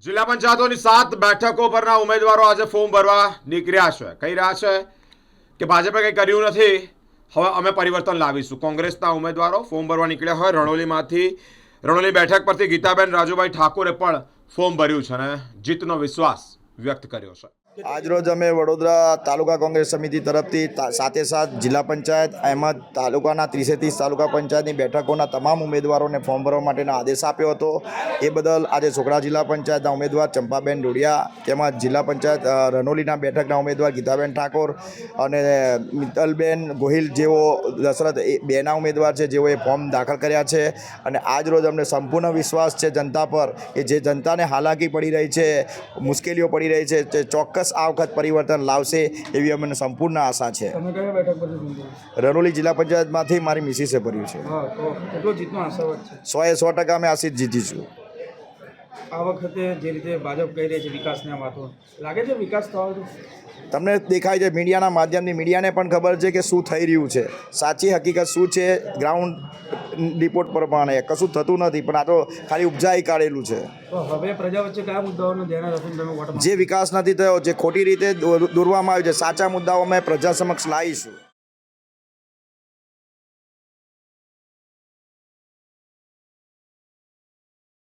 જિલ્લા પંચાયતોની 7 બેઠકો પરના ઉમેદવારો આજે ફોર્મ ભરવા નીકળ્યા છે. કહી રહ્યા છે કે ભાજપે કંઈ કર્યું નથી, હવે અમે પરિવર્તન લાવીશું. કોંગ્રેસના ઉમેદવારો ફોર્મ ભરવા નીકળ્યા હોય. રણોલી બેઠક પરથી ગીતાબેન રાજુભાઈ ઠાકોરે પણ ફોર્મ ભર્યું છે અને જીતનો વિશ્વાસ વ્યક્ત કર્યો છે. આજરોજ અમે વડોદરા તાલુકા કોંગ્રેસ સમિતિ તરફથી સાથે જિલ્લા પંચાયત એમાં તાલુકાના 30 તાલુકા પંચાયતની બેઠકોના તમામ ઉમેદવારોને ફોર્મ ભરવા માટેનો આદેશ આપ્યો હતો. એ બદલ આજે છોકરા જિલ્લા પંચાયતના ઉમેદવાર ચંપાબેન ડોડિયા, તેમજ જિલ્લા પંચાયત રનોલીના બેઠકના ઉમેદવાર ગીતાબેન ઠાકોર અને મિત્તલબેન ગોહિલ જેઓ દશરથ બેના ઉમેદવાર છે, જેઓએ ફોર્મ દાખલ કર્યા છે. અને આજરોજ અમને સંપૂર્ણ વિશ્વાસ છે જનતા પર કે જે જનતાને હાલાકી પડી રહી છે, મુશ્કેલીઓ પડી રહી છે, તે ચોક્કસ આ વખત પરિવર્તન લાવશે એવી અમને સંપૂર્ણ આશા છે. તમે કયા બેઠક પર રનોલી જિલ્લા પંચાયતમાંથી મારી મિસિસે ભર્યું છે. હા, તો કેટલો જીતનો આશાવાદ છે? 100% અમે આશિત જીતીશું. આ વખતે જે રીતે ભાજપ કહી રહી છે વિકાસની વાતો, લાગે છે વિકાસ થવાનો? તમને દેખાય છે મીડિયાના માધ્યમથી, મીડિયાને પણ ખબર છે કે શું થઈ રહ્યું છે. સાચી હકીકત શું છે ગ્રાઉન્ડ રિપોર્ટ પ્રમાણે કશું થતું નથી, પણ આ તો ખાલી ઉપજાઈ કાઢેલું છે. તો હવે પ્રજા વચ્ચે કયા મુદ્દાઓને ધ્યાન રાખીને તમે વોટ માંગો? જે વિકાસ નથી થયો, જે ખોટી રીતે દોરવામાં આવ્યો છે, સાચા મુદ્દાઓ અમે પ્રજા સમક્ષ લાવીશું.